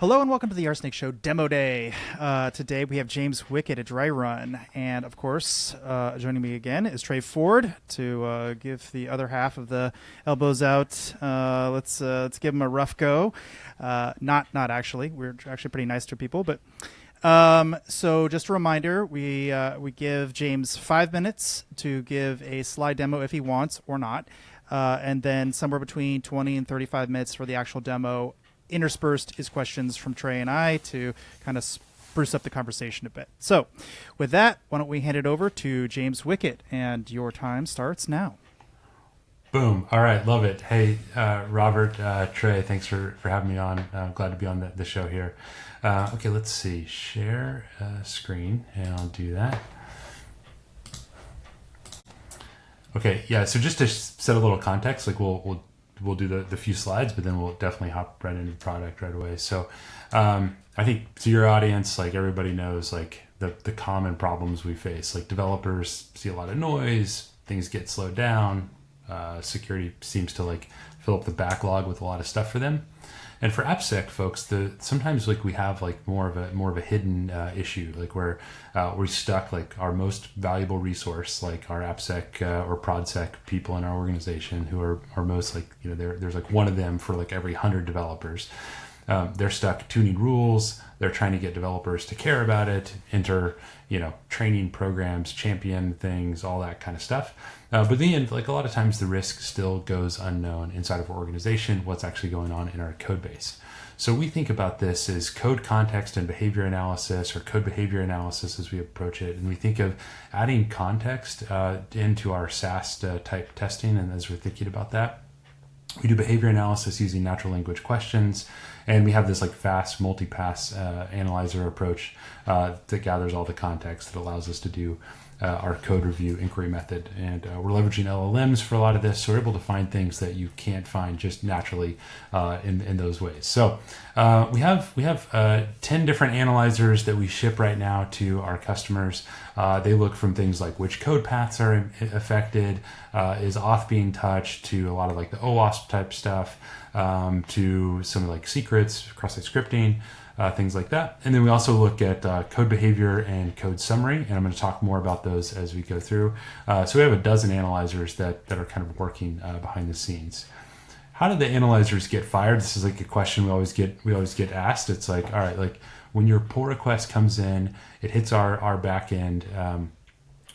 Hello and welcome to the Arsenic Show Demo Day. Today we have James Wickett at DryRun, and of course, joining me again is Trey Ford to give the other half of the elbows out. Let's give him a rough go. Not actually. We're actually pretty nice to people, but so just a reminder: we give James 5 minutes to give a slide demo if he wants or not, and then somewhere between 20 and 35 minutes for the actual demo. Interspersed is questions from Trey and I to kind of spruce up the conversation a bit. So with that, why don't we hand it over to James Wickett, and your time starts now. Boom. All right. Love it. Hey, Robert, Trey, thanks for having me on. I'm glad to be on the show here. Okay, let's see. Share screen, and I'll do that. Okay, yeah, so just to set a little context, like we'll do the few slides, but then we'll definitely hop right into the product right away. So I think to your audience, like everybody knows like the common problems we face. Like developers see a lot of noise, things get slowed down, security seems to like fill up the backlog with a lot of stuff for them. And for AppSec folks, sometimes like we have like more of a hidden issue, like where we're stuck like our most valuable resource, like our AppSec or ProdSec people in our organization who are most like, you know, there's like one of them for like every 100 developers. They're stuck tuning rules. They're trying to get developers to care about it, enter, you know, training programs, champion things, all that kind of stuff. But in the end, like a lot of times the risk still goes unknown inside of our organization, what's actually going on in our code base. So we think about this as code context and behavior analysis, or code behavior analysis as we approach it. And we think of adding context into our SaaS type testing. And as we're thinking about that, we do behavior analysis using natural language questions. And we have this like fast multi-pass analyzer approach that gathers all the context that allows us to do our code review inquiry method. And we're leveraging LLMs for a lot of this. So we're able to find things that you can't find just naturally in those ways. So we have 10 different analyzers that we ship right now to our customers. They look from things like which code paths are affected, is auth being touched, to a lot of like the OWASP type stuff, to some like secrets, cross-site scripting, things like that. And then we also look at code behavior and code summary, and I'm going to talk more about those as we go through. So we have a dozen analyzers that are kind of working behind the scenes. How do the analyzers get fired? This is like a question we always get asked. It's like, all right, like when your pull request comes in, it hits our back end.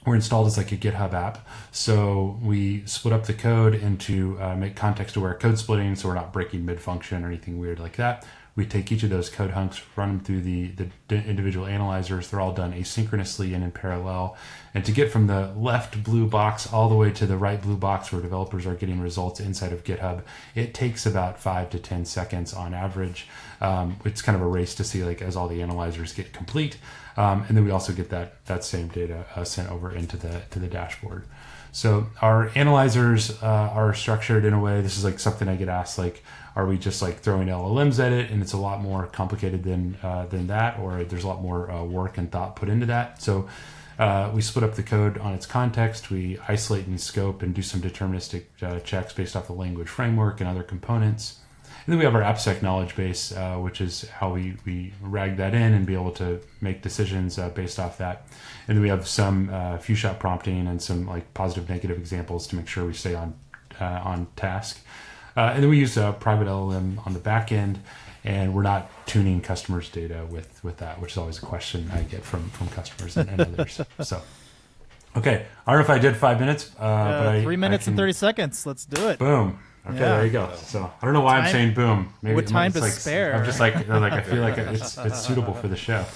We're installed as like a GitHub app. So we split up the code into make context aware code splitting, so we're not breaking mid-function or anything weird like that. We take each of those code hunks, run them through the individual analyzers. They're all done asynchronously and in parallel. And to get from the left blue box all the way to the right blue box where developers are getting results inside of GitHub, it takes about 5 to 10 seconds on average. It's kind of a race to see like as all the analyzers get complete. And then we also get that same data sent over into the dashboard. So our analyzers are structured in a way, this is like something I get asked, like, are we just like throwing LLMs at it and it's a lot more complicated than that, or there's a lot more work and thought put into that? So we split up the code on its context. We isolate and scope and do some deterministic checks based off the language framework and other components. And then we have our AppSec knowledge base, which is how we rag that in and be able to make decisions based off that. And then we have some few-shot prompting and some like positive, negative examples to make sure we stay on task. And then we use a private LLM on the back end, and we're not tuning customers' data with that, which is always a question I get from customers and others. So, okay, I don't know if I did 5 minutes, but 3 minutes and 30 seconds. Let's do it. Boom. Okay, yeah. There you go. So I don't know why I'm saying boom. Maybe what time to spare? I'm just like I feel like it's suitable for the show.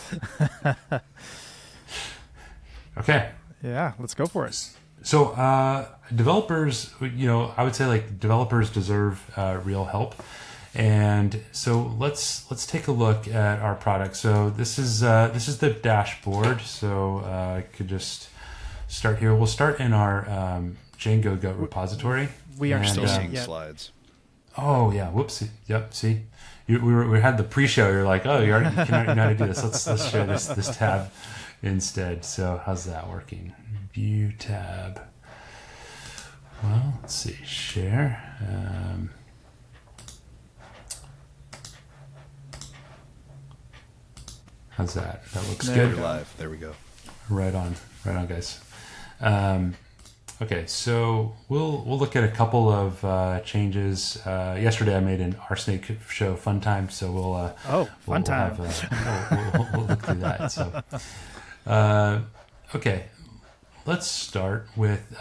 Okay. Yeah, let's go for it. So developers, you know, I would say like developers deserve real help, and so let's take a look at our product. So this is the dashboard. So I could just start here. We'll start in our Django Goat repository. We are still seeing slides. Oh yeah, whoops. Yep. See, we had the pre-show. You're like, oh, you know how to do this. Let's share this tab instead. So how's that working? View tab. Well, let's see. Share. How's that? That looks There good. You're live. There we go. Right on, guys. Okay, so we'll look at a couple of changes. Yesterday, I made an Arsenic Show fun time, so fun time. We'll look through that. So, okay, let's start with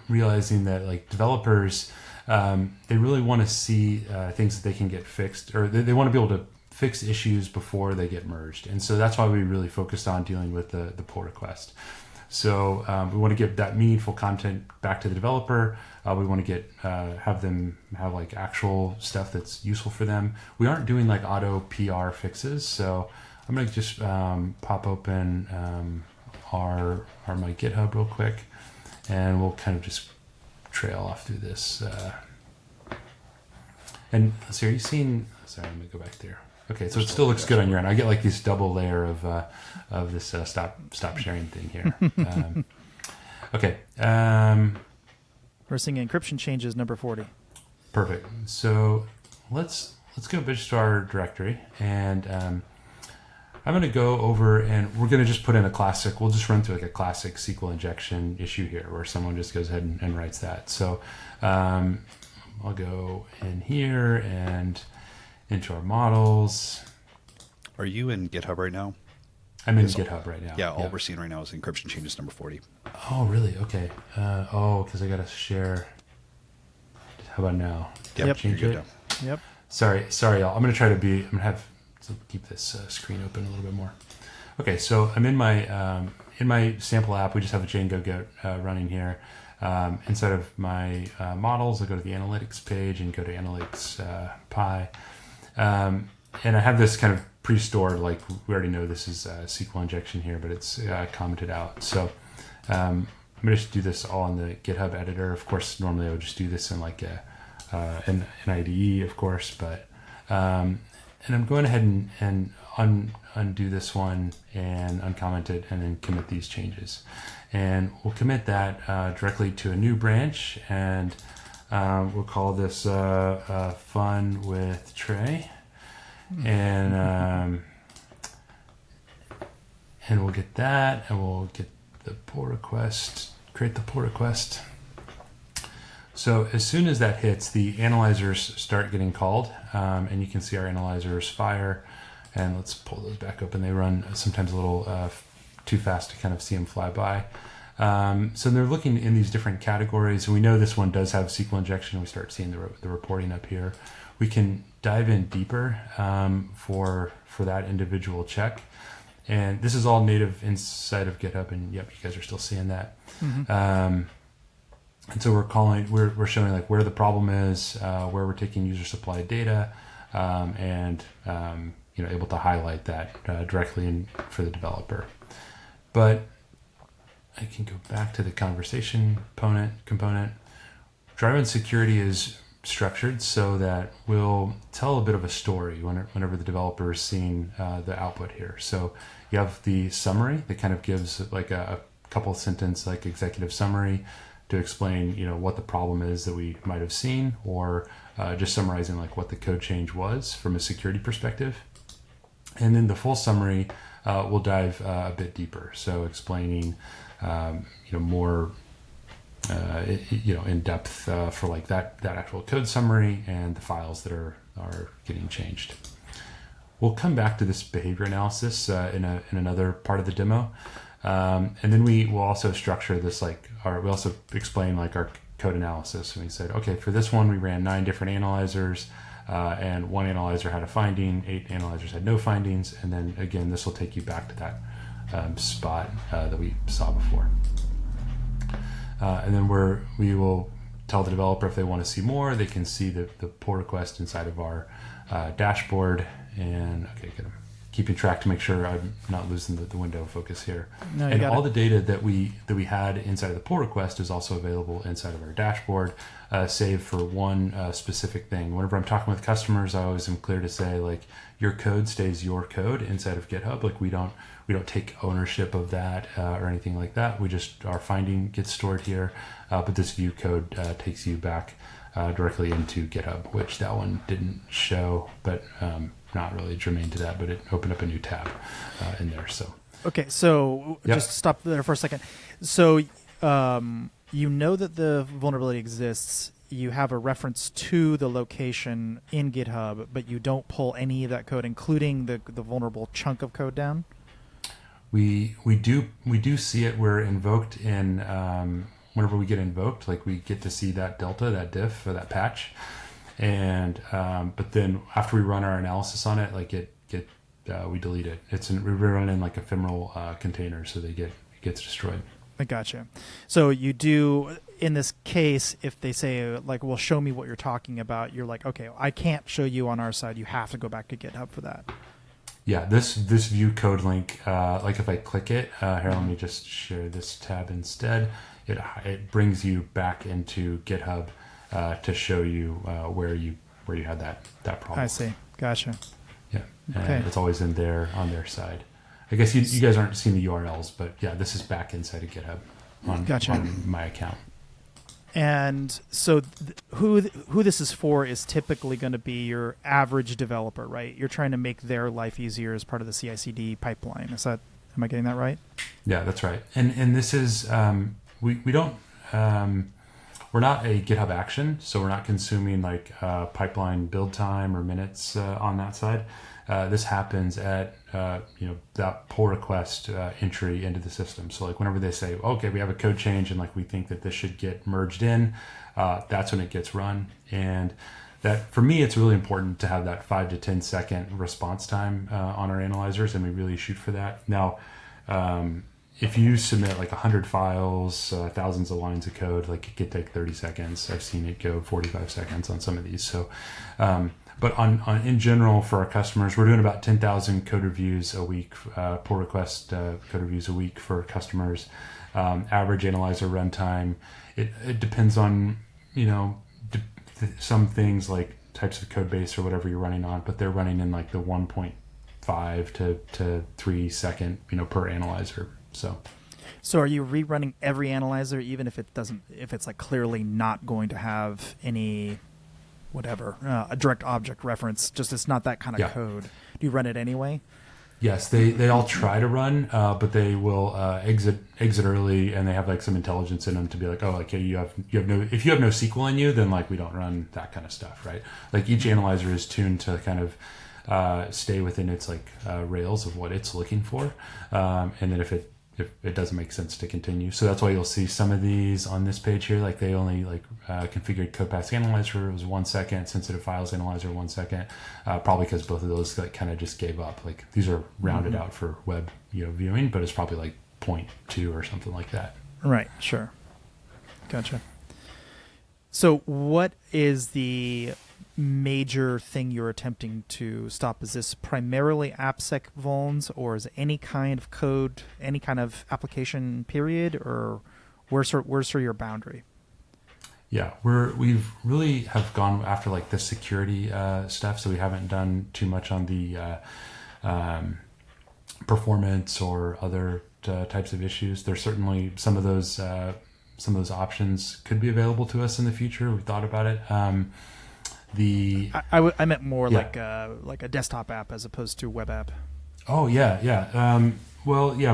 realizing that like developers, they really want to see things that they can get fixed, or they want to be able to fix issues before they get merged, and so that's why we really focused on dealing with the pull request. So we want to give that meaningful content back to the developer. We want to get have them have like actual stuff that's useful for them. We aren't doing like auto PR fixes, so I'm gonna just pop open our my GitHub real quick, and we'll kind of just trail off through this. And so, are you seeing? Sorry, let me go back there. Okay, so it still looks good on your end. I get like this double layer of this stop sharing thing here. Okay. We're seeing encryption changes number 40. Perfect. So let's go just to our directory, and I'm going to go over and we're going to just put in a classic. We'll just run through like a classic SQL injection issue here, where someone just goes ahead and writes that. So I'll go in here and into our models. Are you in GitHub right now? I'm in GitHub right now. Yeah, all we're seeing right now is encryption changes number 40. Oh, really? Okay. Because I got to share. How about now? Yep. Change You're it. good Yep. Sorry, y'all. I'm going to try to be. I'm going to keep this screen open a little bit more. Okay, so I'm in my sample app. We just have a Django Get running here. Inside of my models, I go to the analytics page and go to analytics py. And I have this kind of pre-stored, like we already know this is SQL injection here, but it's commented out. So I'm going to just do this all in the GitHub editor. Of course, normally I would just do this in like an IDE, of course, but and I'm going ahead and undo this one and uncomment it and then commit these changes. And we'll commit that directly to a new branch, and we'll call this Fun with Trey. And we'll get that, and we'll get the pull request, create the pull request. So as soon as that hits, the analyzers start getting called, and you can see our analyzers fire. And let's pull those back up, and they run sometimes a little too fast to kind of see them fly by. So they're looking in these different categories, and we know this one does have SQL injection. We start seeing the reporting up here. We can dive in deeper for that individual check, and this is all native inside of GitHub. And yep, you guys are still seeing that. Mm-hmm. And so we're showing like where the problem is, where we're taking user supplied data, and able to highlight that directly for the developer. But I can go back to the conversation component. DryRun security is structured so that we'll tell a bit of a story whenever the developer is seeing the output here. So you have the summary that kind of gives like a couple sentence like executive summary to explain what the problem is that we might have seen, or just summarizing like what the code change was from a security perspective. And then the full summary will dive a bit deeper, so explaining more in depth for like that actual code summary and the files that are getting changed. We'll come back to this behavior analysis in another part of the demo, and then we will also structure this we also explain like our code analysis. And we said, okay, for this one we ran 9 different analyzers. And 1 analyzer had a finding, 8 analyzers had no findings, and then again this will take you back to that spot that we saw before. And then we will tell the developer if they want to see more, they can see the pull request inside of our dashboard. And okay, good. I'm keeping track to make sure I'm not losing the window focus here. No, and all the data that we had inside of the pull request is also available inside of our dashboard, save for one specific thing. Whenever I'm talking with customers, I always am clear to say like your code stays your code inside of GitHub. Like we don't take ownership of that or anything like that. We just, our finding gets stored here, but this view code takes you back directly into GitHub, which that one didn't show, but not really germane to that, but it opened up a new tab in there. So Okay, so just stop there for a second. So you know that the vulnerability exists. You have a reference to the location in GitHub, but you don't pull any of that code, including the vulnerable chunk of code down? we do see it. We're invoked in whenever we get invoked, like we get to see that delta, that diff, or that patch. And but then after we run our analysis on it, like we delete it. We run it in like ephemeral containers, so it gets destroyed. I gotcha. So you do, in this case, if they say, like, well, show me what you're talking about, you're like, okay, I can't show you on our side. You have to go back to GitHub for that. Yeah, this view code link, like if I click it, here, let me just share this tab instead. It brings you back into GitHub to show you where you had that problem. I see. Gotcha. Yeah, and Okay. it's always in there on their side. I guess you guys aren't seeing the URLs, but yeah, this is back inside of GitHub on my account. And so who this is for is typically going to be your average developer, right? You're trying to make their life easier as part of the CI/CD pipeline. Am I getting that right? Yeah, that's right. And this is we don't we're not a GitHub action, so we're not consuming like pipeline build time or minutes on that side. This happens at that pull request entry into the system. So like whenever they say, okay, we have a code change and like we think that this should get merged in, that's when it gets run. And that for me, it's really important to have that 5 to 10 second response time on our analyzers, and we really shoot for that. Now, if you submit like 100 files, thousands of lines of code, like it could take 30 seconds. I've seen it go 45 seconds on some of these. So, but on in general for our customers, we're doing about 10,000 code reviews a week, pull request code reviews a week for customers. Average analyzer runtime. It depends on, some things like types of code base or whatever you're running on, but they're running in like the 1.5 to 3 second, per analyzer. So are you rerunning every analyzer, even if it's like clearly not going to have any, whatever, a direct object reference, just it's not that kind of code. Do you run it anyway? Yes, they all try to run, but they will exit early, and they have like some intelligence in them to be like, oh, okay, if you have no SQL in you, then like we don't run that kind of stuff, right? Like each analyzer is tuned to kind of stay within its like rails of what it's looking for, and then if it doesn't make sense to continue. So that's why you'll see some of these on this page here, like they only configured code path analyzer was 1 second, sensitive files analyzer 1 second, probably because both of those like kind of just gave up. Like these are rounded out for web viewing, but it's probably like 0.2 or something like that. Right, sure. Gotcha. So what is the major thing you're attempting to stop? Is this primarily AppSec vulns, or is it any kind of code, any kind of application period, or where's your boundary? Yeah, we've really have gone after like the security stuff, so we haven't done too much on the performance or other types of issues. There's certainly some of those options could be available to us in the future. We've thought about it. I meant more like a desktop app as opposed to a web app. Oh yeah.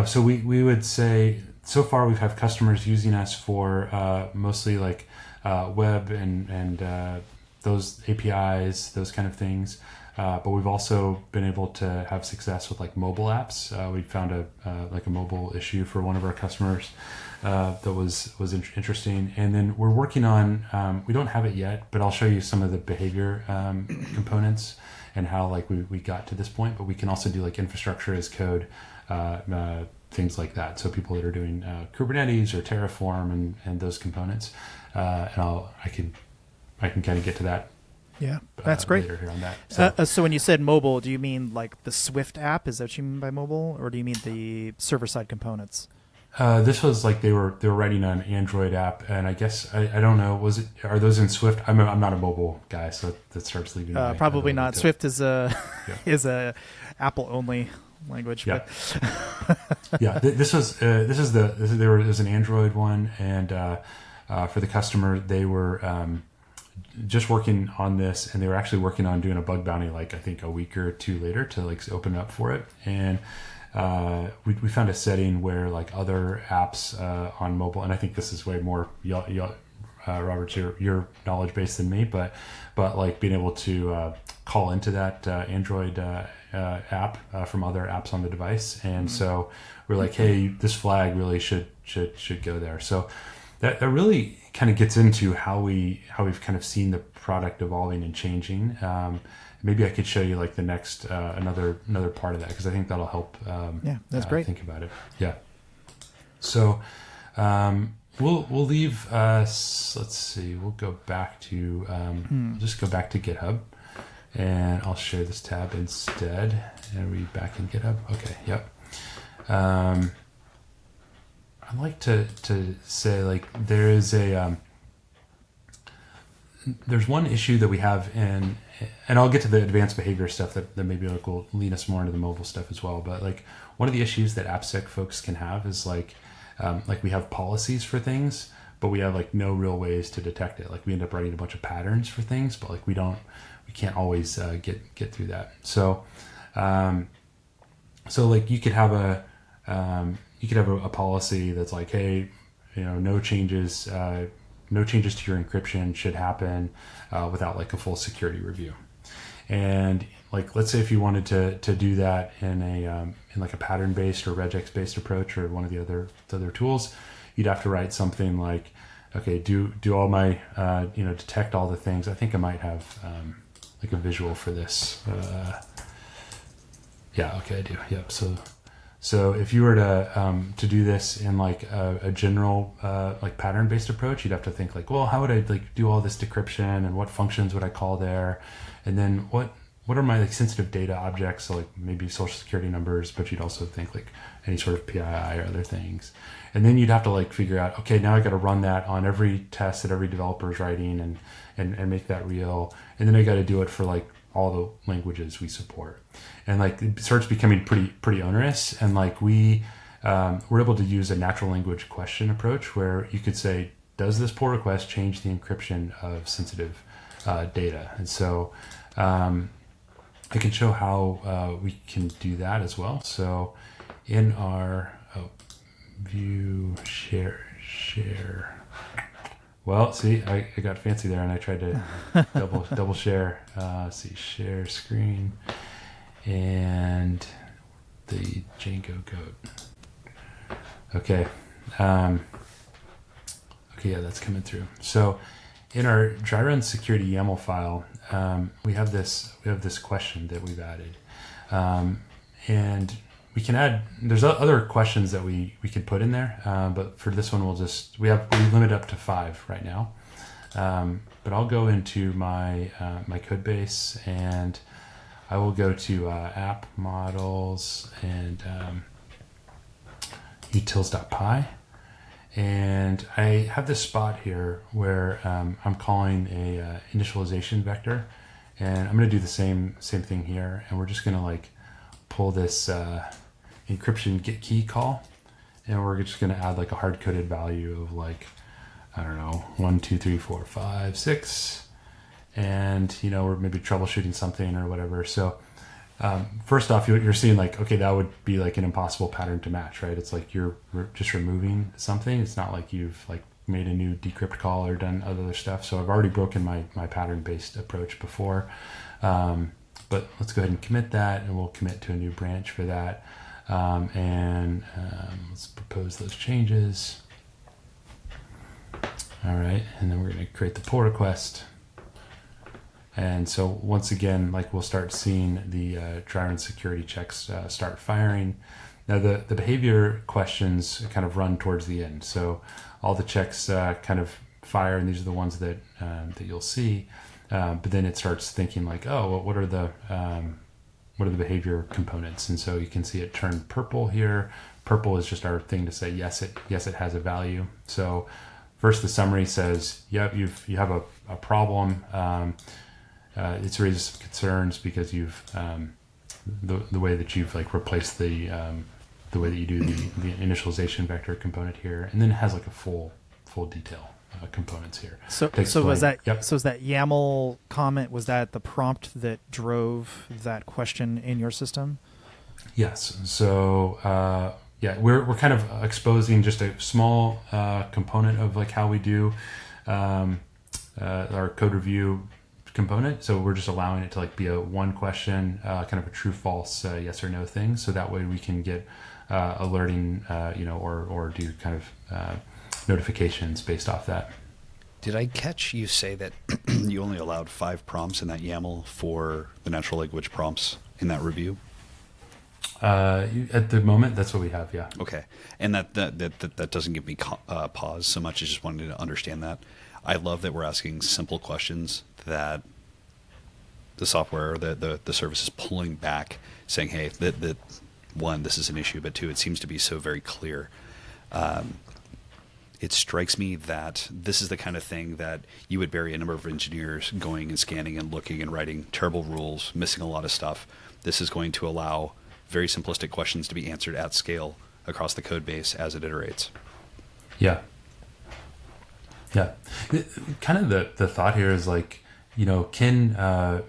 So we would say so far we've had customers using us for mostly like web and those APIs, those kind of things. But we've also been able to have success with like mobile apps. We found a mobile issue for one of our customers that was interesting. And then we're working on, we don't have it yet, but I'll show you some of the behavior components and how like we got to this point. But we can also do like infrastructure as code, things like that. So people that are doing Kubernetes or Terraform and those components. And I can kind of get to that. Yeah, that's great. Later here on that. So when you said mobile, do you mean like the Swift app? Is that what you mean by mobile, or do you mean the server-side components? This was like they were writing an Android app, and I guess I don't know. Are those in Swift? I'm not a mobile guy, so that starts leaving. Probably not. Swift is a Apple only language. Yeah. But Yeah. This was an Android one, and for the customer, they were just working on this, and they were actually working on doing a bug bounty, like I think a week or two later, to like open up for it. And we found a setting where like other apps on mobile, and I think this is way more Robert, your knowledge base than me, but like being able to call into that Android app from other apps on the device. And so we're like, hey, this flag really should go there. So that really kind of gets into how we've kind of seen the product evolving and changing. Maybe I could show you like the next another part of that, because I think that'll help. That's great. Think about it. Yeah. So we'll leave. Let's see. We'll go back to just go back to GitHub, and I'll share this tab instead. And we back in GitHub. Okay. Yep. I'd like to say like there is there's one issue that we have and I'll get to the advanced behavior stuff that maybe like will lead us more into the mobile stuff as well. But like one of the issues that AppSec folks can have is like we have policies for things, but we have like no real ways to detect it. Like we end up writing a bunch of patterns for things, but like we can't always get through that. So like you could have a policy that's like, hey, no changes to your encryption should happen without like a full security review. And like, let's say if you wanted to do that in like a pattern based or regex based approach or one of the other tools, you'd have to write something like, okay, do all my detect all the things. I think I might have like a visual for this. Yeah, okay, I do. Yep. So if you were to do this in like a general like pattern based approach, you'd have to think like, well, how would I like do all this decryption and what functions would I call there, and then what are my like sensitive data objects, so like maybe social security numbers, but you'd also think like any sort of PII or other things, and then you'd have to like figure out, okay, now I got to run that on every test that every developer is writing and make that real, and then I got to do it for like all the languages we support. And like it starts becoming pretty onerous. And like we're able to use a natural language question approach where you could say, does this pull request change the encryption of sensitive data? And so I can show how we can do that as well. So in our view share. Well, see, I got fancy there, and I tried to double share. See, share screen, and the Django goat. Okay, yeah, that's coming through. So, in our DryRun security YAML file, we have this question that we've added, and we can add. There's other questions that we could put in there, but for this one, we limit up to 5 right now. But I'll go into my code base, and I will go to app models and utils.py, and I have this spot here where I'm calling a initialization vector, and I'm going to do the same thing here, and we're just going to like pull this encryption get key call, and we're just going to add like a hard-coded value of like, I don't know, 1 2 3 4 5 6, and we're maybe troubleshooting something or whatever. So first off, you're seeing like, okay, that would be like an impossible pattern to match, right? It's like you're just removing something. It's not like you've like made a new decrypt call or done other stuff. So I've already broken my pattern-based approach before. But let's go ahead and commit that, and we'll commit to a new branch for that. Let's propose those changes. All right, and then we're going to create the pull request. And so once again, like we'll start seeing the DryRun security checks start firing. Now the behavior questions kind of run towards the end. So all the checks kind of fire, and these are the ones that you'll see. But then it starts thinking like, oh, well, what are the behavior components? And so you can see it turn purple here. Purple is just our thing to say yes, it has a value. So first the summary says, yep, you have a problem. It's raised some concerns because you've the way that you've like replaced the way that you do the initialization vector component here, and then it has like a full detail components here. So To so was that explain- Yep. so is that YAML comment, was that the prompt that drove that question in your system? Yes. So we're kind of exposing just a small component of like how we do our code review component. So we're just allowing it to like be a one question, kind of a true false yes or no thing. So that way we can get alerting, or do kind of notifications based off that. Did I catch you say that you only allowed 5 prompts in that YAML for the natural language prompts in that review? At the moment, that's what we have. Yeah. Okay, and that doesn't give me pause so much as just wanting to understand that. I love that we're asking simple questions that the software, the service is pulling back, saying, "Hey, that one, this is an issue," but two, it seems to be so very clear. It strikes me that this is the kind of thing that you would bury a number of engineers going and scanning and looking and writing terrible rules, missing a lot of stuff. This is going to allow very simplistic questions to be answered at scale across the code base as it iterates. Yeah. Yeah. Kind of the thought here is like, Ken,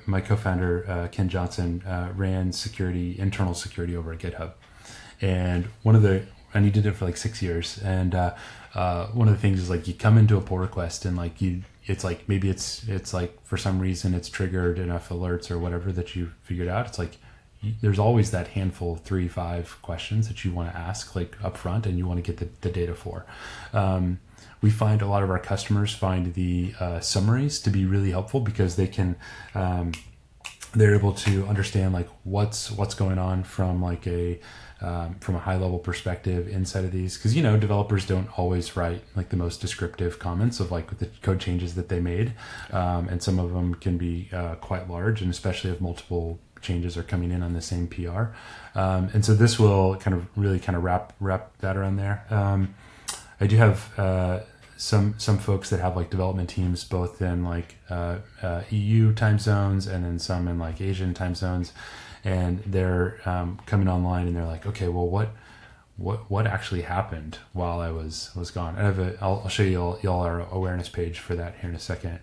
my co-founder, Ken Johnson, ran internal security over at GitHub. And he did it for like 6 years. And one of the things is like you come into a pull request and like it's like maybe it's like for some reason it's triggered enough alerts or whatever that you figured out. It's like there's always that handful of 3-5 questions that you want to ask like up front and you want to get the data for. We find a lot of our customers find the summaries to be really helpful because they can they're able to understand like what's going on from like from a high level perspective inside of these, because developers don't always write like the most descriptive comments of like the code changes that they made, and some of them can be quite large, and especially if multiple changes are coming in on the same PR, and so this will kind of really kind of wrap that around there. I do have some folks that have like development teams both in like EU time zones and then some in like Asian time zones, and they're coming online and they're like, okay, well, what actually happened while I was gone? I'll show you all our awareness page for that here in a second.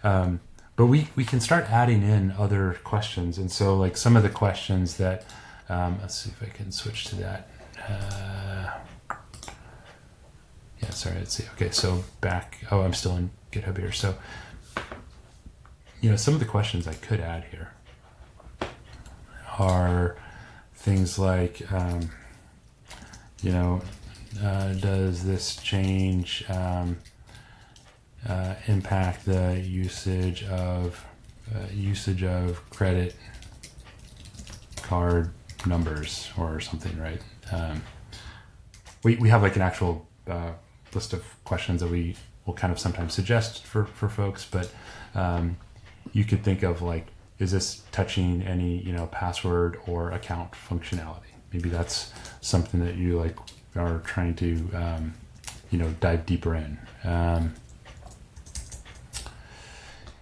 But we can start adding in other questions, and so like some of the questions that let's see if I can switch to that. Yeah, sorry, let's see. Okay, so I'm still in GitHub here. So, some of the questions I could add here are things like, does this change impact the usage of credit card numbers or something, right? We have like an actual list of questions that we will kind of sometimes suggest for folks, but you could think of like, is this touching any password or account functionality? Maybe that's something that you like are trying to dive deeper in,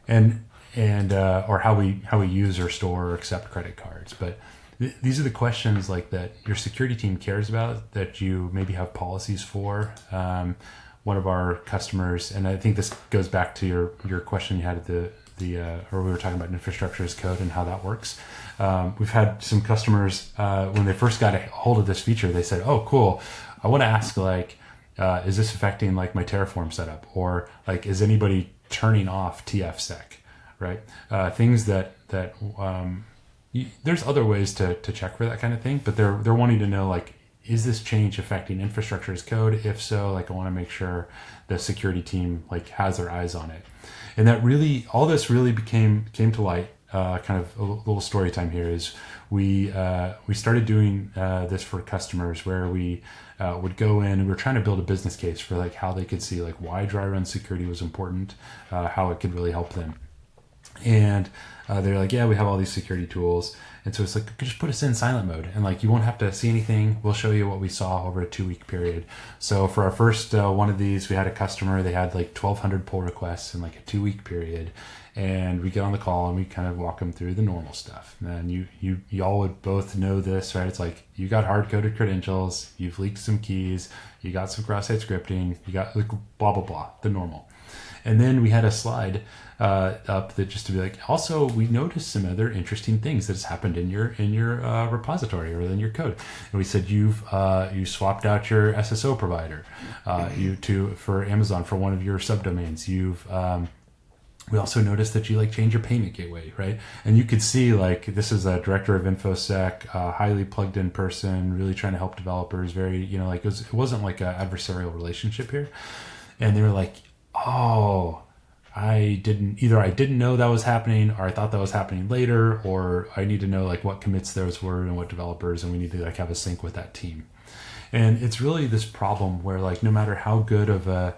and or how we use or store or accept credit cards. But these are the questions like that your security team cares about, that you maybe have policies for. One of our customers, and I think this goes back to your question you had at or we were talking about infrastructure as code and how that works. We've had some customers when they first got a hold of this feature, they said, "Oh, cool! I want to ask like, is this affecting like my Terraform setup, or like is anybody turning off TFSec?" Right? Things that there's other ways to check for that kind of thing, but they're wanting to know like, is this change affecting infrastructure as code? If so, like I want to make sure the security team like has their eyes on it. And that really, all this really came to light. Kind of a little story time here is we started doing this for customers where we would go in and we were trying to build a business case for like how they could see like why DryRun security was important, how it could really help them. And they're like, yeah, we have all these security tools. And so it's like, just put us in silent mode and like, you won't have to see anything. We'll show you what we saw over a 2-week period. So for our first one of these, we had a customer, they had like 1,200 pull requests in like a 2-week period. And we get on the call and we kind of walk them through the normal stuff. And you all would both know this, right? It's like, you got hard-coded credentials, you've leaked some keys, you got some cross-site scripting, you got like blah, blah, blah, the normal. And then we had a slide up that just to be like, also, we noticed some other interesting things that has happened in your repository or in your code. And we said, you swapped out your SSO provider for Amazon for one of your subdomains. We also noticed that you like change your payment gateway, right? And you could see like, this is a director of InfoSec, highly plugged in person, really trying to help developers. Very, like it wasn't like an adversarial relationship here. And they were like, oh, I didn't know that was happening, or I thought that was happening later, or I need to know like what commits those were and what developers, and we need to like have a sync with that team. And it's really this problem where like, no matter how good of a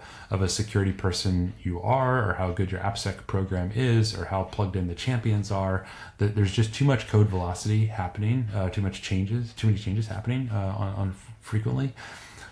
security person you are, or how good your AppSec program is, or how plugged in the champions are, that there's just too much code velocity happening, too many changes happening on frequently.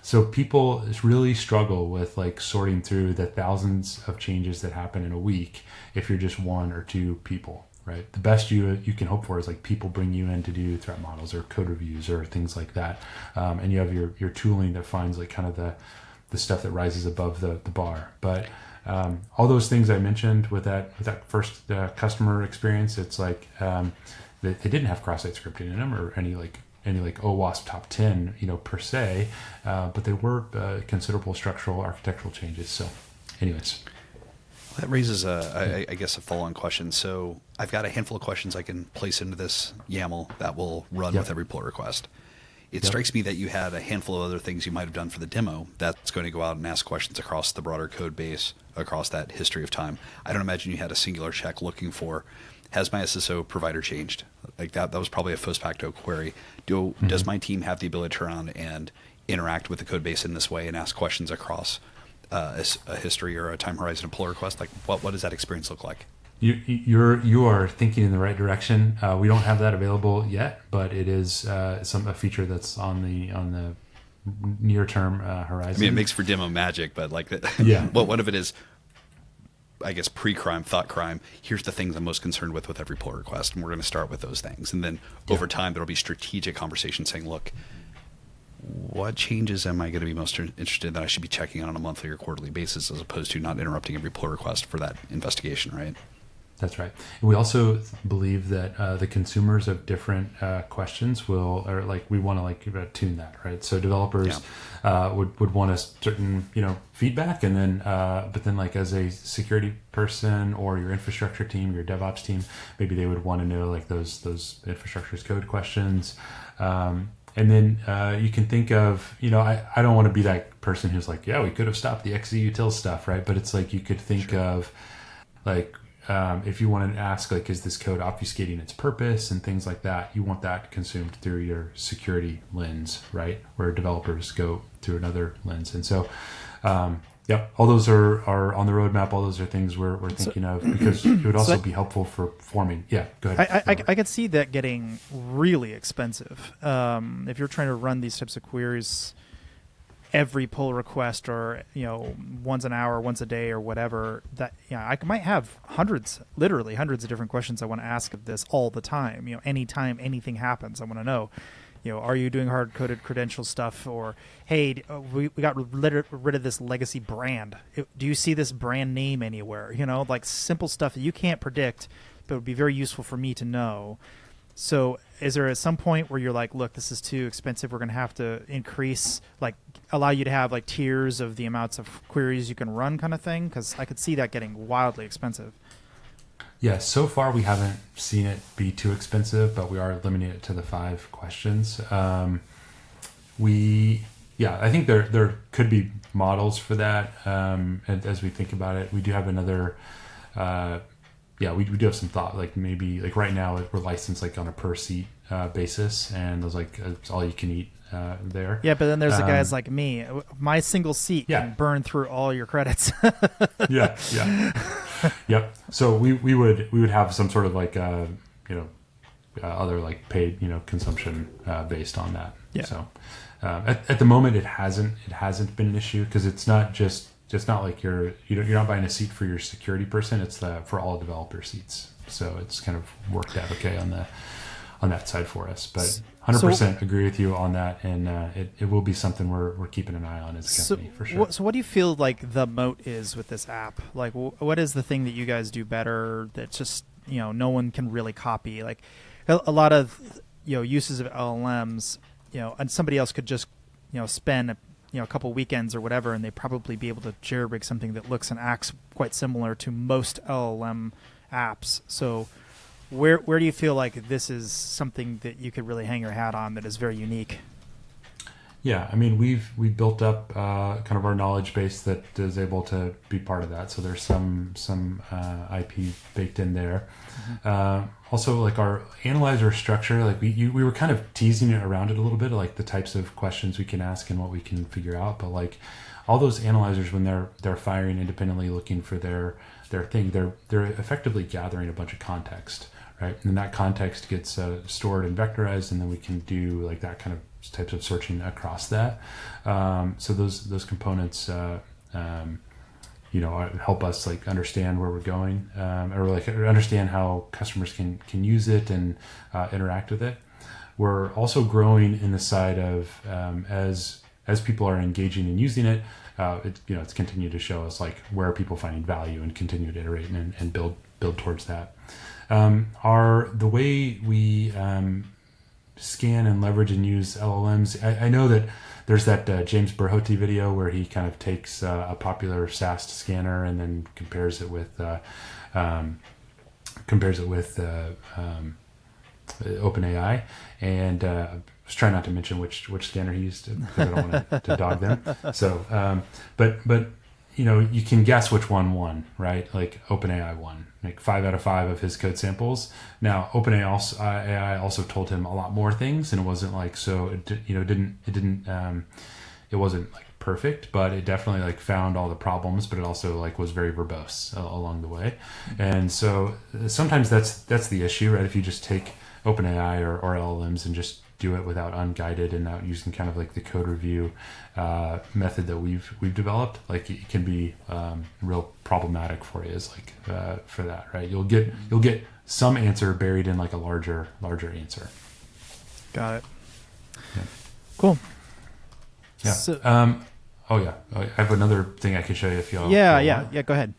So people really struggle with like sorting through the thousands of changes that happen in a week if you're just one or two people, right? The best you can hope for is like people bring you in to do threat models or code reviews or things like that. And you have your tooling that finds like kind of the stuff that rises above the bar. But all those things I mentioned with that first customer experience, it's like they didn't have cross-site scripting in them or any OWASP top 10, per se, but they were considerable structural architectural changes. So anyways. That raises, I guess, a follow-on question. So I've got a handful of questions I can place into this YAML that will run with every pull request. It strikes me that you had a handful of other things you might have done for the demo that's going to go out and ask questions across the broader code base, across that history of time. I don't imagine you had a singular check looking for, has my SSO provider changed? Like that was probably a post facto query. Does my team have the ability to turn on and interact with the code base in this way and ask questions across a history or a time horizon of pull request? Like what does that experience look like? You are thinking in the right direction. We don't have that available yet, but it is a feature that's on the near term horizon. I mean, it makes for demo magic, but like that. Yeah. What if it is, I guess, pre-crime, thought crime? Here's the things I'm most concerned with every pull request, and we're going to start with those things, and then over time there'll be strategic conversations saying, look, what changes am I going to be most interested in that I should be checking on a monthly or quarterly basis, as opposed to not interrupting every pull request for that investigation, right? That's right. And we also believe that the consumers of different questions we want to tune that, right? So developers would want a certain feedback, and then but then like as a security person or your infrastructure team, your DevOps team, maybe they would want to know like those infrastructure as code questions. And then you can think of, I don't want to be that person who's like, we could have stopped the XZUtil stuff, right? But it's like you could think of like, if you want to ask, like, is this code obfuscating its purpose and things like that, you want that consumed through your security lens, right? Where developers go through another lens. And so, all those are on the roadmap. All those are things we're thinking of, because it would also be helpful for forming. Yeah, go ahead. I could see that getting really expensive. If you're trying to run these types of queries every pull request, or once an hour, once a day, or whatever, that I might have literally hundreds of different questions I want to ask of this all the time. Anytime anything happens, I want to know, are you doing hard-coded credential stuff? Or, hey, we got rid of this legacy brand. Do you see this brand name anywhere? Like simple stuff that you can't predict, but would be very useful for me to know. So is there at some point where you're like, look, this is too expensive, we're going to have to increase, like allow you to have like tiers of the amounts of queries you can run kind of thing? Because I could see that getting wildly expensive. Yeah, so far we haven't seen it be too expensive, but we are limiting it to the 5 questions. I think there could be models for that. And as we think about it, we do have another... we do have some thought, like maybe like right now we're licensed like on a per seat basis, and there's like it's all you can eat there. Yeah, but then there's the guys like me. My single seat can burn through all your credits. Yep. So we would have some sort of like other like paid consumption based on that. Yeah. So at the moment it hasn't been an issue, because it's not just it's not like you're not buying a seat for your security person. It's for all developer seats. So it's kind of worked out okay on that side for us. But 100% agree with you on that, and it will be something we're keeping an eye on as a company for sure. So what do you feel like the moat is with this app? Like, what is the thing that you guys do better that just no one can really copy? Like a lot of uses of LLMs, and somebody else could just spend a couple weekends or whatever, and they'd probably be able to jerry-rig something that looks and acts quite similar to most LLM apps. So where do you feel like this is something that you could really hang your hat on that is very unique? Yeah, I mean, we've built up kind of our knowledge base that is able to be part of that. So there's some IP baked in there. Mm-hmm. Also, like our analyzer structure, like we were kind of teasing it around it a little bit, like the types of questions we can ask and what we can figure out. But like all those analyzers, when they're firing independently, looking for their thing, they're effectively gathering a bunch of context, right? And that context gets stored and vectorized, and then we can do like that kind of types of searching across that. So those components, help us like understand where we're going, or like understand how customers can use it and interact with it. We're also growing in the side of as people are engaging and using it. It's continued to show us like where are people finding value and continue to iterate and build towards that. The way we scan and leverage and use LLMs. I know that there's that James Wickett video where he kind of takes a popular SAST scanner and then compares it with OpenAI, and I was trying not to mention which scanner he used because I don't want to dog them. So, but you can guess which one won, right? Like OpenAI won, like 5 out of 5 of his code samples. Now OpenAI also told him a lot more things, and it wasn't like it wasn't like perfect, but it definitely like found all the problems, but it also like was very verbose along the way. And so sometimes that's the issue, right? If you just take OpenAI or LLMs and just do it without unguided and not using kind of like the code review method that we've developed, like it can be real problematic for you is like for that, right? You'll get some answer buried in like a larger answer. Got it. Yeah. Cool. Yeah. So, I have another thing I can show you if y'all. Yeah. Go ahead.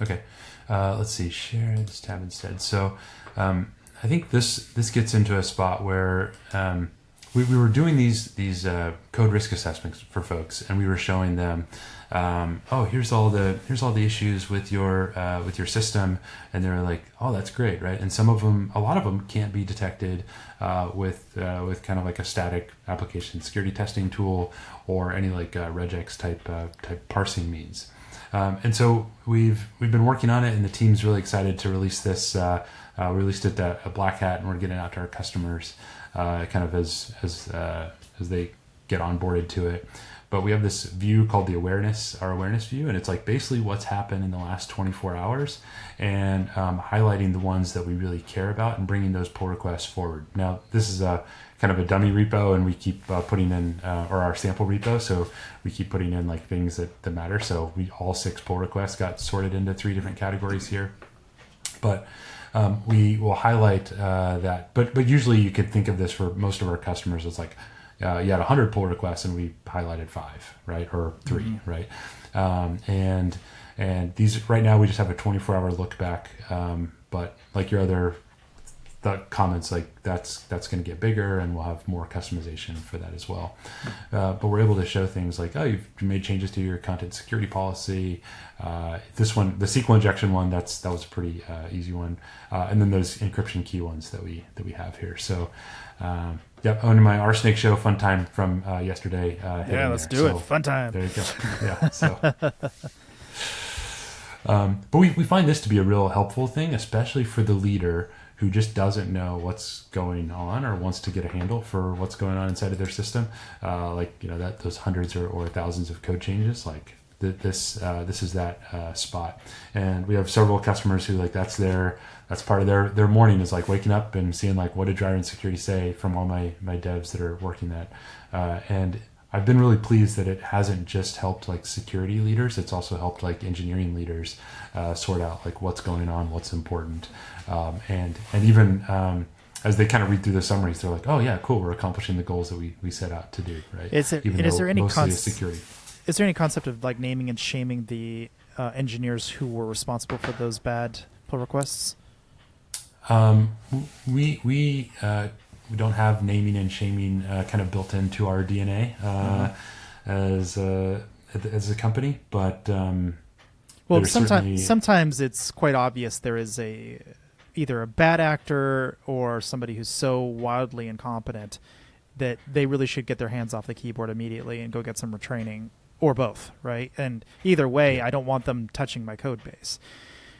Okay. Let's see. Share this tab instead. So, I think this gets into a spot where we were doing these code risk assessments for folks, and we were showing them, here's all the issues with your system, and they're like, oh, that's great, right? And a lot of them can't be detected with kind of like a static application security testing tool or any like regex type parsing means. And so we've been working on it, and the team's really excited to release this. We released it at Black Hat, and we're getting it out to our customers kind of as they get onboarded to it. But we have this view called our awareness view, and it's like basically what's happened in the last 24 hours and highlighting the ones that we really care about and bringing those pull requests forward. Now, this is a kind of a dummy repo, and we keep putting in, or our sample repo, so we keep putting in like things that matter. So all 6 pull requests got sorted into 3 different categories here. But we will highlight that. But usually you could think of this for most of our customers as like, you had 100 pull requests and we highlighted 5, right? Or 3, mm-hmm. Right? And these right now we just have a 24-hour look back. But like your other comments, like that's going to get bigger, and we'll have more customization for that as well. But we're able to show things like, oh, you've made changes to your content security policy. This one, the SQL injection one, that was a pretty easy one. And then those encryption key ones that we have here. So, on my RSnake show fun time from yesterday. Yeah, let's do it. Fun time. There you go. Yeah. So. But we find this to be a real helpful thing, especially for the leader who just doesn't know what's going on or wants to get a handle for what's going on inside of their system. Those hundreds or thousands of code changes, like this is that spot. And we have several customers who like that's part of their morning is like waking up and seeing like, what did DryRun security say from all my devs that are working that. And I've been really pleased that it hasn't just helped like security leaders. It's also helped like engineering leaders sort out like what's going on, what's important, and even as they kind of read through the summaries, they're like, oh yeah, cool, we're accomplishing the goals that we set out to do, right? Is there any concept of like naming and shaming the engineers who were responsible for those bad pull requests? We don't have naming and shaming kind of built into our DNA as a company, but well, sometimes it's quite obvious there is either a bad actor or somebody who's so wildly incompetent that they really should get their hands off the keyboard immediately and go get some retraining, or both, right? And either way, I don't want them touching my code base.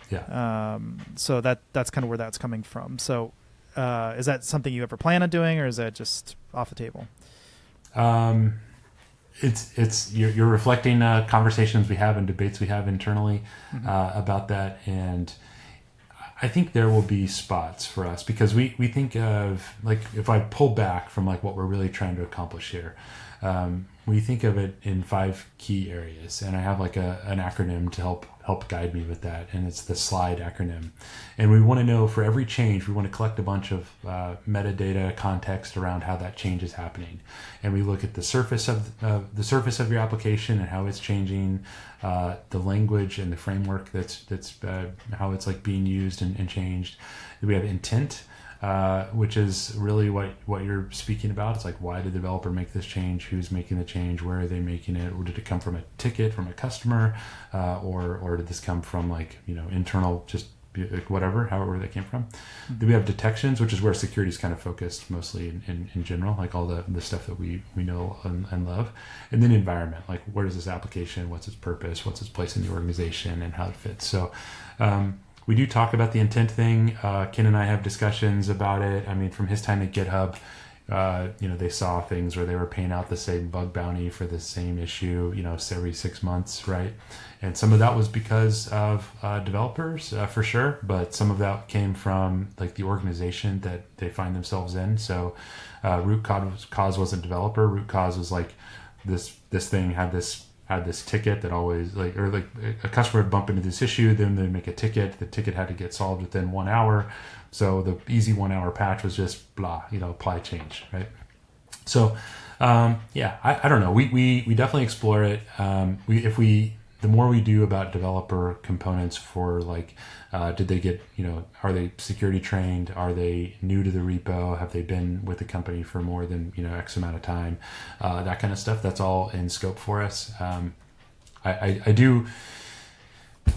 Yeah. So that's kind of where that's coming from. So is that something you ever plan on doing, or is that just off the table? You're reflecting conversations we have and debates we have internally about that, and I think there will be spots for us because we think of, like, if I pull back from like what we're really trying to accomplish here, we think of it in 5 key areas, and I have like an acronym to help guide me with that, and it's the SLIDE acronym. And we want to know for every change, we want to collect a bunch of metadata context around how that change is happening, and we look at the surface of your application and how it's changing, the language and the framework that's how it's like being used and changed. We have intent, which is really what you're speaking about. It's like, why did the developer make this change? Who's making the change? Where are they making it? Or did it come from a ticket from a customer, or did this come from like internal, just like whatever, however that came from? Then we have detections, which is where security is kind of focused mostly in general, like all the stuff that we know and love. And then environment, like where is this application? What's its purpose? What's its place in the organization, and how it fits? So we do talk about the intent thing. Ken and I have discussions about it. I mean, from his time at GitHub, they saw things where they were paying out the same bug bounty for the same issue, every 6 months, right? And some of that was because of developers, for sure, but some of that came from like the organization that they find themselves in. So root cause wasn't developer. Root cause was like this thing had this ticket that always a customer would bump into this issue, then they'd make a ticket. The ticket had to get solved within 1 hour. So the easy 1 hour patch was just blah, apply change, right? So, I don't know. We definitely explore it. The more we do about developer components for like, did they get, are they security trained? Are they new to the repo? Have they been with the company for more than, X amount of time? That kind of stuff, that's all in scope for us. I do,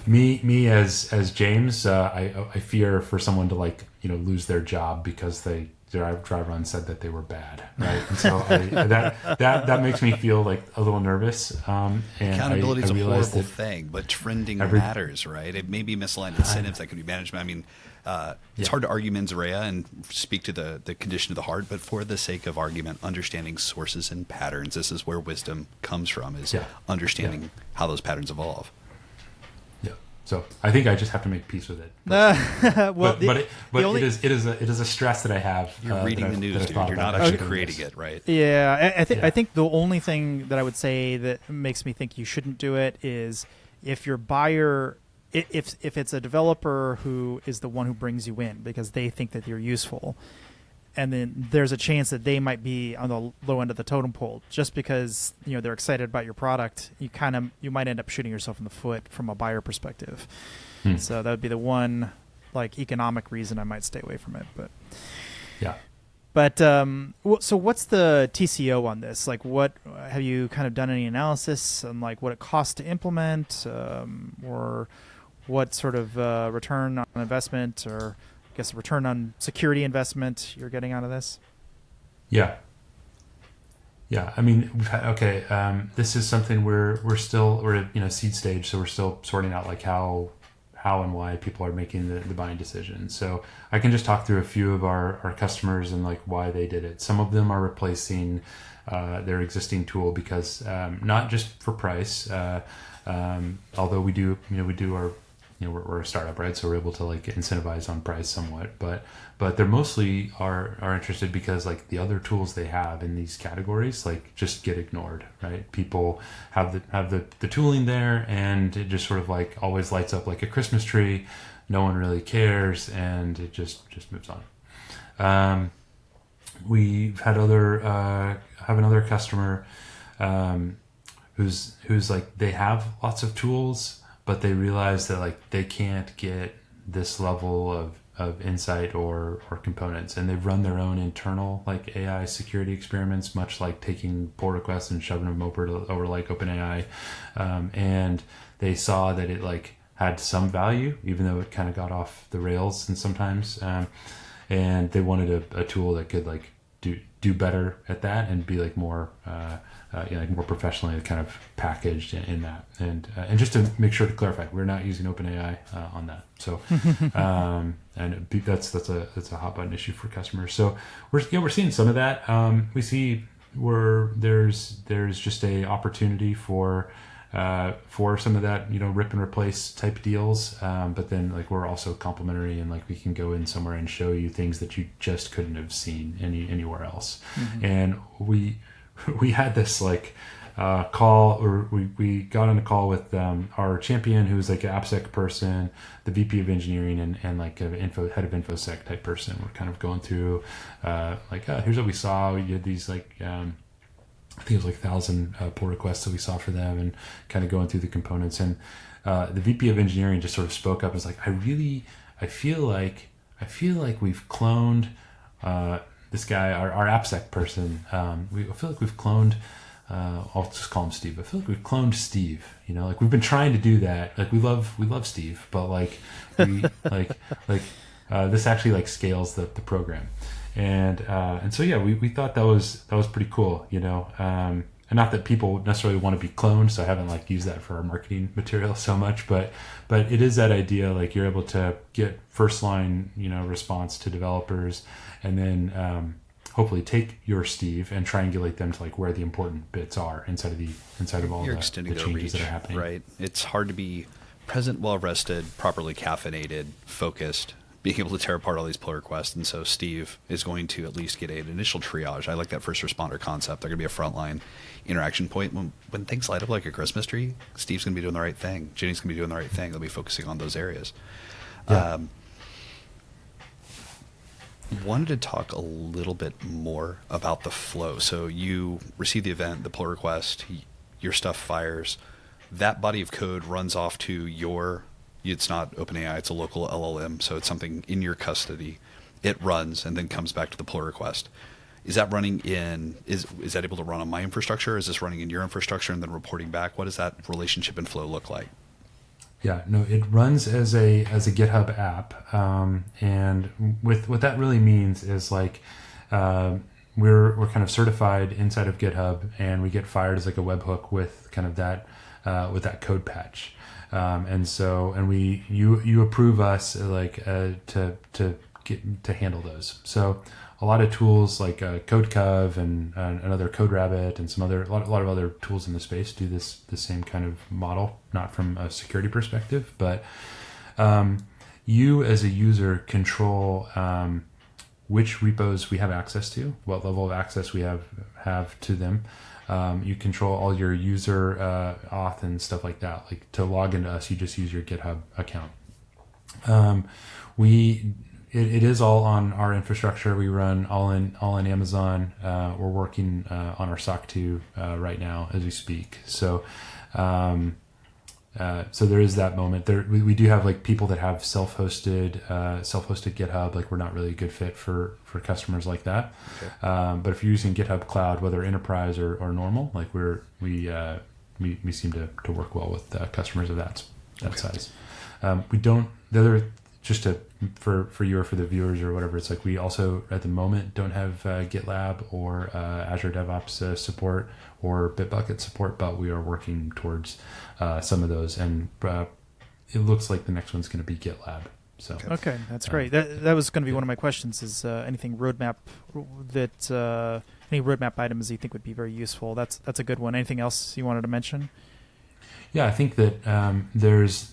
me as James, I fear for someone to like, lose their job because DryRun said that they were bad, right? And so that makes me feel like a little nervous. And accountability is a horrible that thing, but trending matters, right? It may be misaligned incentives that could be managed. I mean, it's hard to argue mens rea and speak to the condition of the heart, but for the sake of argument, understanding sources and patterns, this is where wisdom comes from, is understanding how those patterns evolve. So I think I just have to make peace with it. It is a stress that I have. You're reading the news, dude. You're not actually creating it, right? Yeah, I think the only thing that I would say that makes me think you shouldn't do it is if your buyer, if it's a developer who is the one who brings you in because they think that you're useful, and then there's a chance that they might be on the low end of the totem pole just because they're excited about your product. You might end up shooting yourself in the foot from a buyer perspective. So that would be the one like economic reason I might stay away from it. But so what's the TCO on this? Like, what have you kind of done any analysis on like what it costs to implement, or what sort of return on investment, or I guess return on security investment you're getting out of this? Yeah. I mean, this is something we're seed stage, so we're still sorting out like how and why people are making the buying decisions. So I can just talk through a few of our customers and like why they did it. Some of them are replacing their existing tool because not just for price, although we do our we're a startup, right? So we're able to like incentivize on price somewhat, but they're mostly are interested because like the other tools they have in these categories like just get ignored, right? People have the tooling there, and it just sort of like always lights up like a Christmas tree. No one really cares, and it just moves on. We've had have another customer who's like they have lots of tools, but they realize that like they can't get this level of insight or components, and they've run their own internal like AI security experiments, much like taking pull requests and shoving them over like OpenAI, and they saw that it like had some value, even though it kind of got off the rails and sometimes, and they wanted a tool that could like do better at that and be like more like more professionally kind of packaged in that. And just to make sure to clarify, we're not using OpenAI on that. So and that's a hot button issue for customers. So we're seeing some of that. We see where there's just a opportunity for some of that, rip and replace type deals. But then like we're also complementary, and like we can go in somewhere and show you things that you just couldn't have seen anywhere else. Mm-hmm. And we had this like call, or we got on a call with our champion, who's like an AppSec person, the VP of engineering, and like a head of InfoSec type person. We're kind of going through here's what we saw. We did these like I think it was like 1,000 pull requests that we saw for them, and kind of going through the components. And the VP of engineering just sort of spoke up and was like, I feel like we've cloned this guy, our AppSec person. I feel like we've cloned, I'll just call him Steve. I feel like we've cloned Steve, like we've been trying to do that. Like we love Steve, but like we this actually like scales the program. And so yeah, we thought that was pretty cool, and not that people necessarily want to be cloned, so I haven't like used that for our marketing material so much, but it is that idea, like you're able to get first line response to developers, and then hopefully take your Steve and triangulate them to like where the important bits are inside of all the changes reach, that are happening. Right. It's hard to be present, well rested, properly caffeinated, focused, being able to tear apart all these pull requests. And so Steve is going to at least get an initial triage. I like that first responder concept. They're going to be a frontline interaction point. When things light up like a Christmas tree, Steve's going to be doing the right thing. Jenny's going to be doing the right thing. They'll be focusing on those areas. Yeah. Wanted to talk a little bit more about the flow. So you receive the event, the pull request, your stuff fires. That body of code runs off to it's not OpenAI, it's a local LLM, so it's something in your custody. It runs and then comes back to the pull request. Is that running is that able to run on my infrastructure? Is this running in your infrastructure and then reporting back? What does that relationship and flow look like? Yeah, no, it runs as a GitHub app, and what that really means is like we're kind of certified inside of GitHub, and we get fired as like a webhook with kind of that with that code patch. And you approve us like to handle those. So a lot of tools like CodeCov and another CodeRabbit and a lot of other tools in the space do the same kind of model, not from a security perspective, but you as a user control which repos we have access to, what level of access we have to them. You control all your user auth and stuff like that. Like to log into us, you just use your GitHub account. It is all on our infrastructure. We run all in Amazon. We're working on our SOC 2 right now as we speak. So there is that moment. We do have like people that have self-hosted GitHub. Like we're not really a good fit for customers like that. Okay. But if you're using GitHub Cloud, whether enterprise or normal, like we seem to work well with customers of that size. We don't. The other, just for you or for the viewers or whatever, it's like we also at the moment don't have GitLab or Azure DevOps support or Bitbucket support, but we are working towards some of those, and it looks like the next one's going to be GitLab. So okay, that's great. That was going to be one of my questions. Is anything roadmap any roadmap items you think would be very useful? That's a good one. Anything else you wanted to mention? Yeah, I think that there's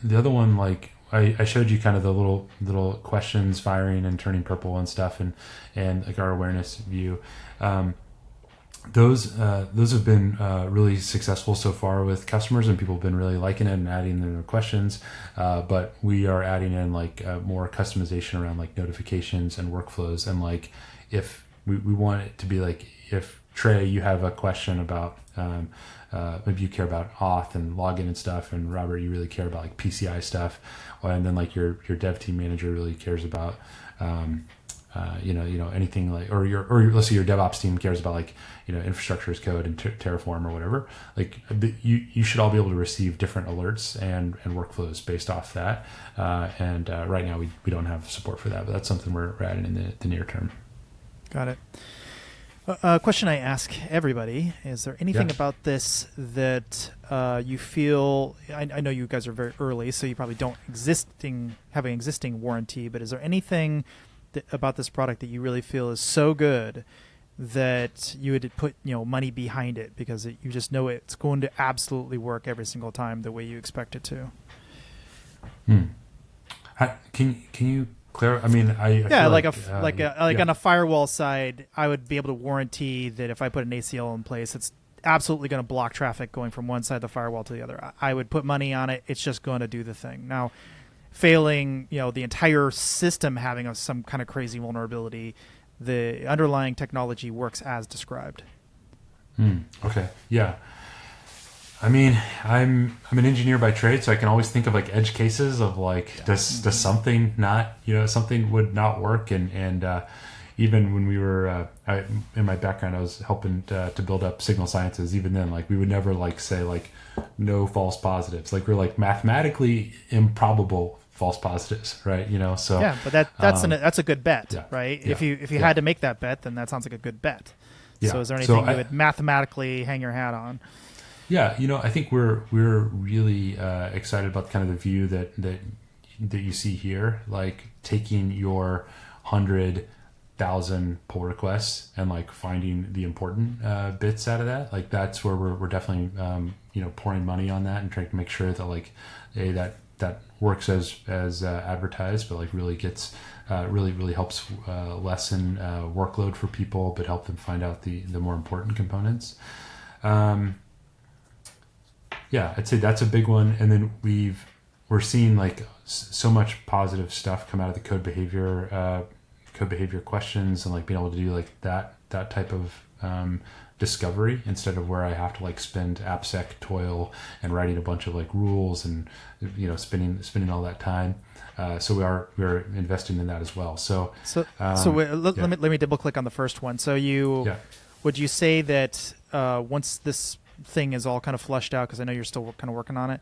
the other one, like I showed you kind of the little questions firing and turning purple and stuff, and like our awareness view. Those have been really successful so far with customers, and people have been really liking it and adding their questions. But we are adding in like more customization around like notifications and workflows, and like if we want it to be like, if Trey, you have a question about maybe you care about auth and login and stuff, and Robert, you really care about like PCI stuff, and then like your dev team manager really cares about anything like, or let's say your DevOps team cares about like, infrastructure as code and Terraform or whatever. Like you should all be able to receive different alerts and workflows based off that. Right now we don't have support for that, but that's something we're adding in the near term. Got it. A question I ask everybody: is there anything about this that you feel? I know you guys are very early, so you probably don't have an existing warranty. But is there anything about this product that you really feel is so good that you would put money behind it because you just know it's going to absolutely work every single time the way you expect it to? Can you clarify? I mean, I feel like on a firewall side, I would be able to warranty that if I put an ACL in place, it's absolutely going to block traffic going from one side of the firewall to the other. I would put money on it. It's just going to do the thing. Now, failing, the entire system having some kind of crazy vulnerability, the underlying technology works as described. Okay. Yeah. I mean, I'm an engineer by trade, so I can always think of like edge cases of like, does something not, something would not work. And even when we were, in my background, I was helping to build up signal sciences. Even then, like we would never like say like no false positives. Like we're like mathematically improbable false positives, right? So yeah, but that's a good bet, right? Yeah, if you had to make that bet, then that sounds like a good bet. Yeah. So is there anything you would mathematically hang your hat on? Yeah, I think we're really excited about kind of the view that you see here, like taking your 100,000 pull requests and like finding the important bits out of that. Like that's where we're definitely pouring money on that and trying to make sure that like that works as advertised, but like really gets really helps lessen workload for people, but help them find out the more important components. Yeah, I'd say that's a big one. And then we're seeing like so much positive stuff come out of the code behavior questions, and like being able to do like that type of discovery instead of where I have to like spend AppSec toil and writing a bunch of like rules and spending all that time. So we're investing in that as well. Let me double click on the first one. So would you say that once this thing is all kind of flushed out, because I know you're still kind of working on it,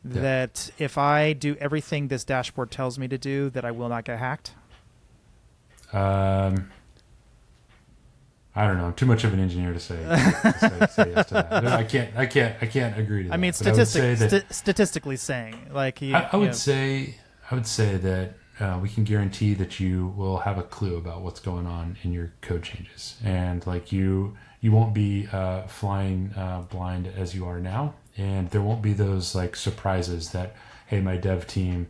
that if I do everything this dashboard tells me to do, that I will not get hacked? I don't know. I'm too much of an engineer to say yes to that. I can't agree to that. I mean, statistically saying, like I would say that we can guarantee that you will have a clue about what's going on in your code changes, and like you won't be flying blind as you are now, and there won't be those like surprises that, hey, my dev team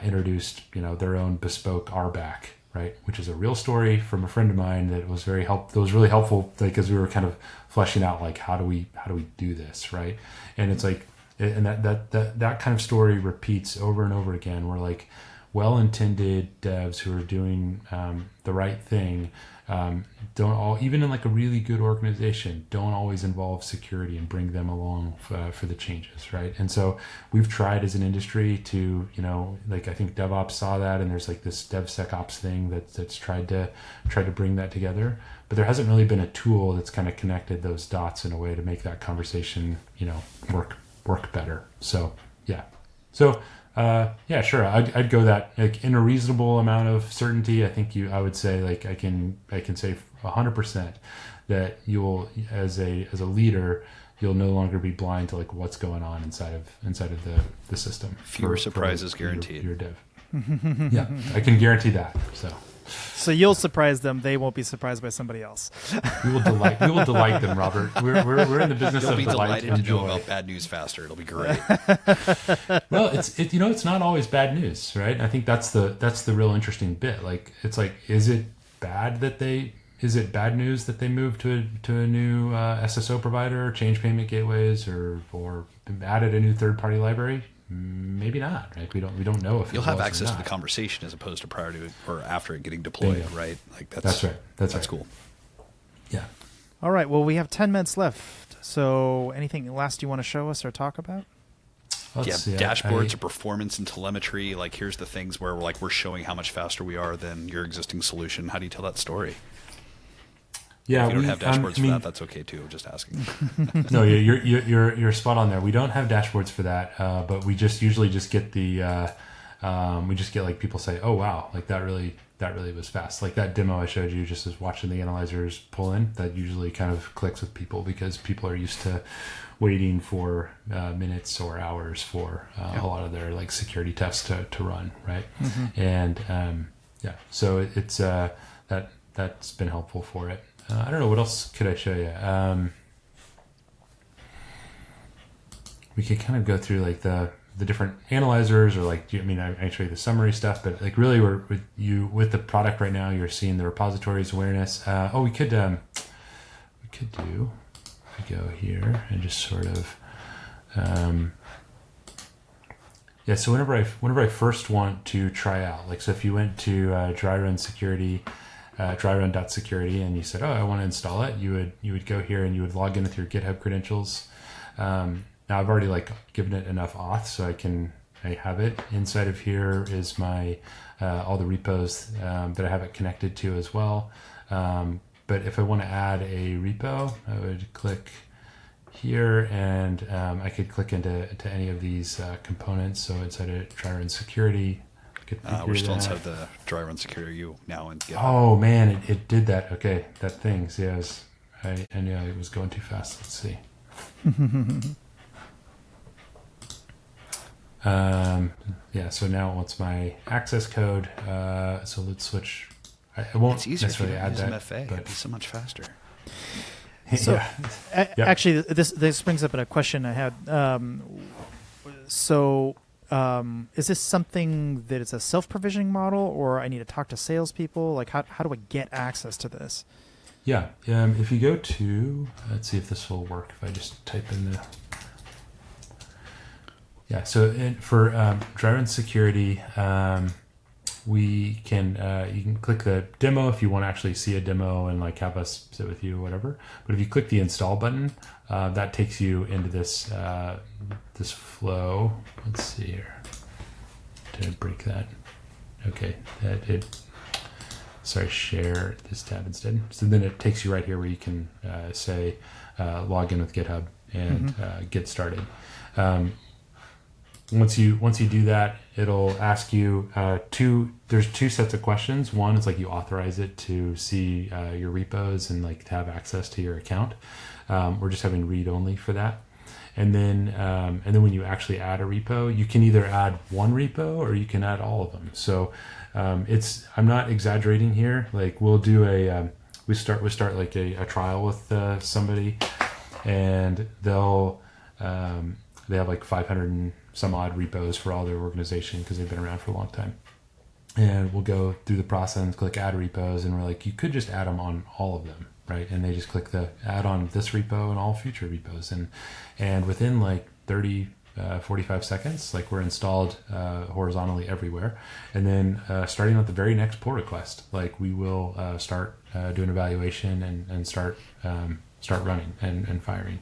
introduced their own bespoke RBAC, right? Which is a real story from a friend of mine that was really helpful, like as we were kind of fleshing out like how do we do this, right? And it's like, and that kind of story repeats over and over again. Where like well-intended devs who are doing the right thing don't all, even in like a really good organization, don't always involve security and bring them along for the changes, right? And so we've tried as an industry to, like I think DevOps saw that, and there's like this DevSecOps thing that's tried to bring that together, but there hasn't really been a tool that's kind of connected those dots in a way to make that conversation, work better. So yeah, yeah, sure. I'd go that like in a reasonable amount of certainty. I think I would say like I can say 100% that you will, as a leader, you'll no longer be blind to like what's going on inside of the system. Fewer surprises guaranteed. Your dev. Yeah, I can guarantee that. So you'll surprise them. They won't be surprised by somebody else. We will delight them, Robert. We're in the business They'll of be delight delighted and to know joy. about bad news faster. It'll be great. Well, it's not always bad news, right? I think that's the real interesting bit. Like, it's like, is it bad news that they moved to a new SSO provider, change payment gateways, or added a new third party library? Maybe not. Right? We don't know if You'll it have was or access to not. the conversation as opposed to prior to or after it getting deployed, Bingo. right? Like That's right. That's right. cool. Yeah. All right. Well, we have 10 minutes left. So anything last you want to show us or talk about? Let's see. Dashboards or performance and telemetry. Like, here's the things where we're showing how much faster we are than your existing solution. How do you tell that story? Yeah, if you don't have dashboards for that, that's okay too. I'm just asking. No, you're spot on there. We don't have dashboards for that, but we usually get the we just get like people say, "Oh wow, like that really was fast." Like that demo I showed you, just as watching the analyzers pull in, that usually kind of clicks with people because people are used to waiting for minutes or hours for a lot of their like security tests to run, right? Mm-hmm. And so it's that's been helpful for it. I don't know, what else could I show you? We could kind of go through like the different analyzers, or like, I show you the summary stuff, but like really with the product right now, you're seeing the repositories awareness. We could go here and just sort of, so whenever I first want to try out, like, so if you went to DryRun security, DryRun.security, and you said, "Oh, I want to install it," you would go here and you would log in with your GitHub credentials. Now I've already like given it enough auth, so I have it. Inside of here is my all the repos that I have it connected to as well. But if I want to add a repo, I would click here, and I could click into any of these components. So inside of DryRun security. We're still inside the DryRun security you now in GitHub. Oh man, it did that. Okay, that thing. See, I knew it was going too fast. Let's see. So now it wants my access code. So let's switch. I won't It's easier necessarily add that. MFA. But It'd be so much faster. So, Yeah. actually, this brings up a question I had. Is this something that is a self-provisioning model, or I need to talk to salespeople? Like, how do I get access to this? Yeah. If you go to, let's see if this will work. If I just type in the. Yeah. So for DryRun security, we can you can click the demo if you want to actually see a demo and like have us sit with you or whatever. But if you click the install button, that takes you into this this flow. Let's see here. Did I break that? Okay, that did. Sorry, share this tab instead. So then it takes you right here where you can say log in with GitHub and get started. Once you do that, it'll ask you there's two sets of questions. One is like you authorize it to see your repos and like to have access to your account. We're just having read only for that. And then when you actually add a repo, you can either add one repo or you can add all of them. So I'm not exaggerating here. Like we'll do we start like a trial with somebody, and they have like 500 and some odd repos for all their organization because they've been around for a long time. And we'll go through the process and click add repos, and we're like, you could just add them on all of them, right? And they just click the add on this repo and all future repos. And within like 45 seconds, like we're installed horizontally everywhere. And then starting at the very next pull request, like we will start doing evaluation and start running and firing.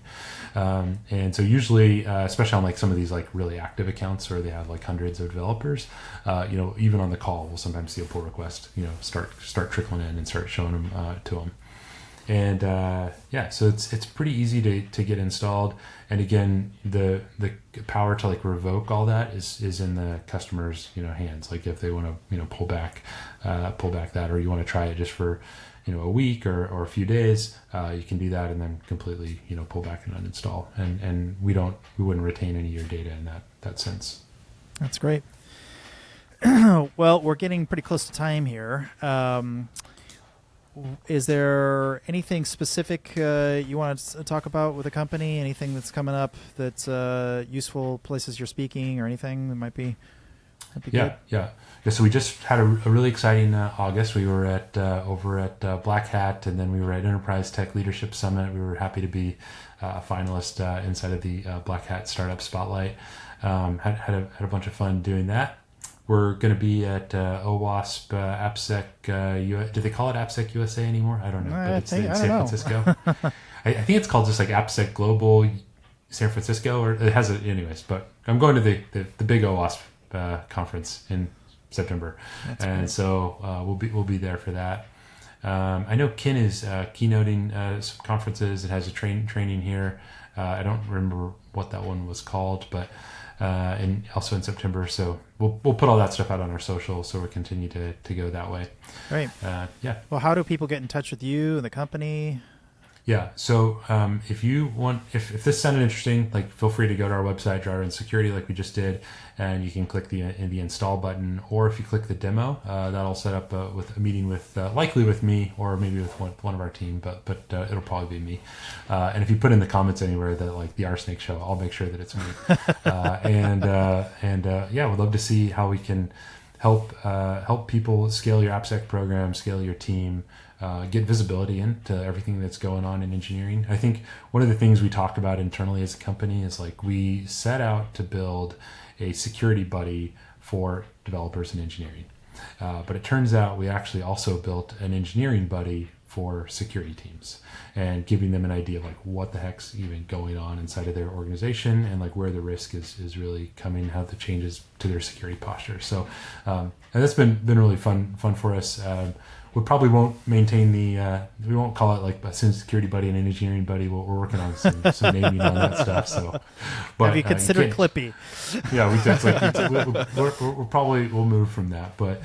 And so usually, especially on like some of these like really active accounts where they have like hundreds of developers, even on the call, we'll sometimes see a pull request, start trickling in and start showing them to them. And so it's pretty easy to get installed. And again, the power to like revoke all that is in the customer's hands. Like if they want to pull back that, or you want to try it just for a week or a few days, you can do that and then completely pull back and uninstall. And we wouldn't retain any of your data in that sense. That's great. Well, we're getting pretty close to time here. Is there anything specific you want to talk about with the company? Anything that's coming up that's useful, places you're speaking, or anything that might be good? Yeah. So we just had a really exciting August. We were at over at Black Hat, and then we were at Enterprise Tech Leadership Summit. We were happy to be a finalist inside of the Black Hat Startup Spotlight. Had a bunch of fun doing that. We're going to be at OWASP AppSec. Do they call it AppSec USA anymore? I don't know. But it's in San Francisco. I think it's called just like AppSec Global San Francisco, or it has it anyways. But I'm going to the big OWASP conference in September, so we'll be there for that. I know Ken is keynoting some conferences. It has a training here. I don't remember what that one was called, but. And also in September, so we'll put all that stuff out on our social, so we'll continue to go that way. Right. Yeah. Well, how do people get in touch with you and the company? Yeah. So if you want, if this sounded interesting, like feel free to go to our website, DryRun Security, like we just did, and you can click the install button, or if you click the demo, that'll set up with a meeting with likely with me or maybe with one of our team, but it'll probably be me. And if you put in the comments anywhere that like the Arsnake Show, I'll make sure that it's me. Yeah, we'd love to see how we can help people scale your AppSec program, scale your team. Get visibility into everything that's going on in engineering. I think one of the things we talked about internally as a company is like we set out to build a security buddy for developers in engineering. But it turns out we actually also built an engineering buddy for security teams and giving them an idea of like what the heck's even going on inside of their organization and like where the risk is really coming, how the changes to their security posture. So and that's been really fun for us. We probably won't maintain we won't call it like a security buddy and an engineering buddy. We're working on some naming on that stuff. So, but have you considered Clippy? Yeah, we'll probably move from that, but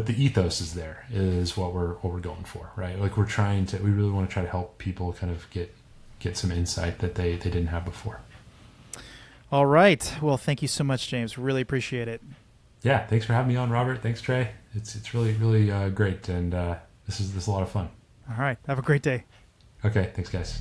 the ethos is there, is what we're going for, right? Like we really want to try to help people kind of get some insight that they didn't have before. All right. Well, thank you so much, James. Really appreciate it. Yeah, thanks for having me on, Robert. Thanks, Trey. It's really great, and this is a lot of fun. All right, have a great day. Okay, thanks, guys.